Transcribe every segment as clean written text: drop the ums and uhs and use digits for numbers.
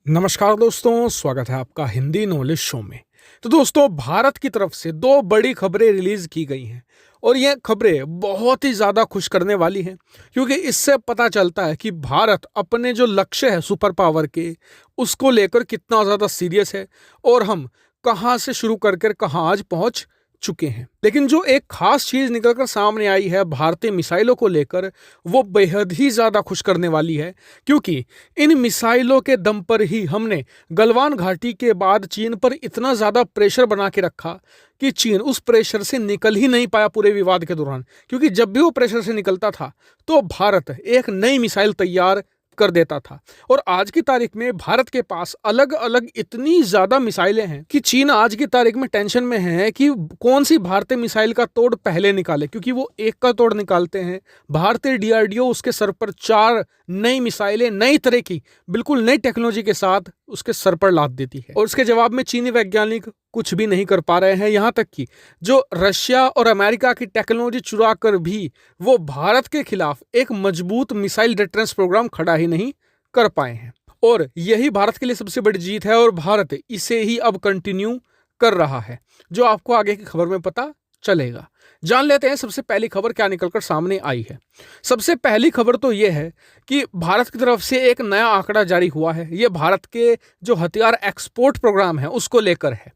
नमस्कार दोस्तों, स्वागत है आपका हिंदी नॉलेज शो में। तो दोस्तों, भारत की तरफ से दो बड़ी खबरें रिलीज की गई हैं और ये खबरें बहुत ही ज़्यादा खुश करने वाली हैं, क्योंकि इससे पता चलता है कि भारत अपने जो लक्ष्य है सुपर पावर के, उसको लेकर कितना ज़्यादा सीरियस है और हम कहाँ से शुरू कर कहाँ आज पहुँच चुके हैं। लेकिन जो एक खास चीज निकलकर सामने आई है भारतीय मिसाइलों को लेकर, वो बेहद ही ज्यादा खुश करने वाली है, क्योंकि इन मिसाइलों के दम पर ही हमने गलवान घाटी के बाद चीन पर इतना ज्यादा प्रेशर बना के रखा कि चीन उस प्रेशर से निकल ही नहीं पाया पूरे विवाद के दौरान। क्योंकि जब भी वो प्रेशर से निकलता था तो भारत एक नई मिसाइल तैयार कर देता था। और आज की तारीख में भारत के पास अलग अलग इतनी ज्यादा मिसाइलें हैं कि चीन आज की तारीख में टेंशन में है कि कौन सी भारतीय मिसाइल का तोड़ पहले निकाले, क्योंकि वो एक का तोड़ निकालते हैं। भारतीय डीआरडीओ उसके सर पर 4 नई मिसाइलें नई तरह की बिल्कुल नई टेक्नोलॉजी के साथ उसके सर पर लाद देती है और उसके जवाब में चीनी वैज्ञानिक कुछ भी नहीं कर पा रहे हैं। यहां तक कि जो रशिया और अमेरिका की टेक्नोलॉजी चुरा कर भी वो भारत के खिलाफ एक मजबूत मिसाइल डिफेंस प्रोग्राम खड़ा ही नहीं कर पाए हैं। और यही भारत के लिए सबसे बड़ी जीत है और भारत इसे ही अब कंटिन्यू कर रहा है, जो आपको आगे की खबर में पता चलेगा। जान लेते हैं सबसे पहली खबर क्या निकलकर सामने आई है। सबसे पहली खबर तो यह है कि भारत की तरफ से एक नया आंकड़ा जारी हुआ है। यह भारत के जो हथियार एक्सपोर्ट प्रोग्राम है उसको लेकर है।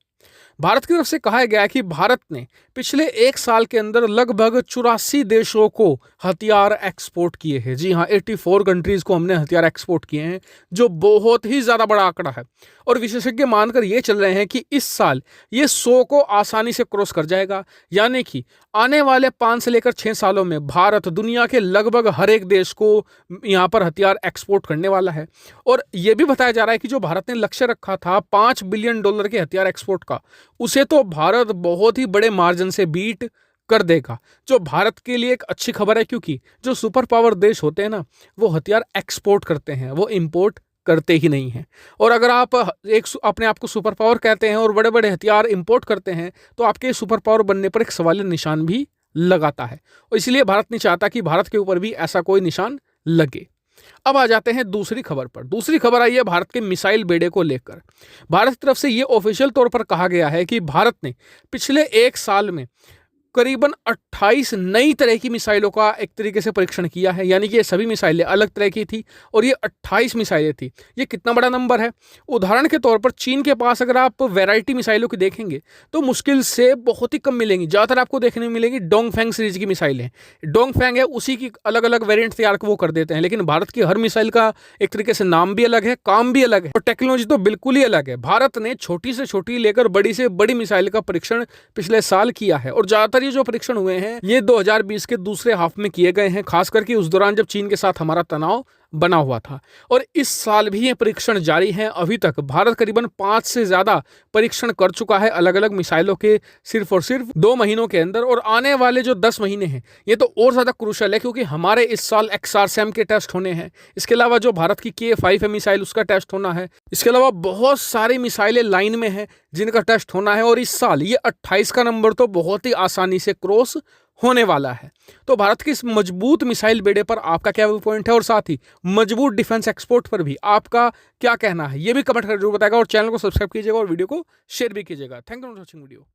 भारत की तरफ से कहा गया है कि भारत ने पिछले 1 साल के अंदर लगभग 84 देशों को हथियार एक्सपोर्ट किए हैं। जी हाँ, 84 कंट्रीज को हमने हथियार एक्सपोर्ट किए हैं, जो बहुत ही ज्यादा बड़ा आंकड़ा है। और विशेषज्ञ मानकर ये चल रहे हैं कि इस साल ये 100 को आसानी से क्रॉस कर जाएगा। यानी कि आने वाले 5 से लेकर 6 सालों में भारत दुनिया के लगभग हर एक देश को यहाँ पर हथियार एक्सपोर्ट करने वाला है। और यह भी बताया जा रहा है कि जो भारत ने लक्ष्य रखा था $5 बिलियन के हथियार एक्सपोर्ट का, उसे तो भारत बहुत ही बड़े मार्जिन से बीट कर देगा, जो भारत के लिए एक अच्छी खबर है। क्योंकि जो सुपर पावर देश होते हैं ना, वो हथियार एक्सपोर्ट करते हैं, वो इंपोर्ट करते ही नहीं हैं। और अगर आप एक अपने आप को सुपर पावर कहते हैं और बड़े बड़े हथियार इंपोर्ट करते हैं, तो आपके सुपर पावर बनने पर एक सवालिया निशान भी लगाता है। और इसलिए भारत नहीं चाहता कि भारत के ऊपर भी ऐसा कोई निशान लगे। अब आ जाते हैं दूसरी खबर पर। दूसरी खबर आई है भारत के मिसाइल बेड़े को लेकर। भारत की तरफ से यह ऑफिशियल तौर पर कहा गया है कि भारत ने पिछले 1 साल में करीबन 28 नई तरह की मिसाइलों का एक तरीके से परीक्षण किया है। यानी कि ये सभी मिसाइलें अलग तरह की थी और ये 28 मिसाइलें थी। ये कितना बड़ा नंबर है। उदाहरण के तौर पर चीन के पास अगर आप वैरायटी मिसाइलों की देखेंगे तो मुश्किल से बहुत ही कम मिलेंगी। ज़्यादातर आपको देखने में मिलेंगी डोंगफेंग सीरीज की मिसाइलें। डोंगफेंग है, उसी की अलग अलग वेरिएंट तैयार वो कर देते हैं। लेकिन भारत की हर मिसाइल का एक तरीके से नाम भी अलग है, काम भी अलग है और टेक्नोलॉजी तो बिल्कुल ही अलग है। भारत ने छोटी से छोटी लेकर बड़ी से बड़ी मिसाइल का परीक्षण पिछले साल किया है और ज्यादातर ये जो परीक्षण हुए हैं ये 2020 के दूसरे हाफ में किए गए हैं, खास करके उस दौरान जब चीन के साथ हमारा तनाव बना हुआ था। और इस साल भी ये परीक्षण जारी हैं। अभी तक भारत करीबन 5 से ज्यादा परीक्षण कर चुका है अलग अलग मिसाइलों के, सिर्फ और सिर्फ 2 महीनों के अंदर। और आने वाले जो 10 महीने हैं ये तो और ज्यादा क्रूशल है, क्योंकि हमारे इस साल XRSAM के टेस्ट होने हैं। इसके अलावा जो भारत की K5 है मिसाइल, उसका टेस्ट होना है। इसके अलावा बहुत सारी मिसाइलें लाइन में हैं जिनका टेस्ट होना है। और इस साल ये 28 का नंबर तो बहुत ही आसानी से क्रॉस होने वाला है। तो भारत की इस मजबूत मिसाइल बेड़े पर आपका क्या पॉइंट है और साथ ही मजबूत डिफेंस एक्सपोर्ट पर भी आपका क्या कहना है, ये भी कमेंट कर जरूर बताएगा। और चैनल को सब्सक्राइब कीजिएगा और वीडियो को शेयर भी कीजिएगा। Thank you for watching video.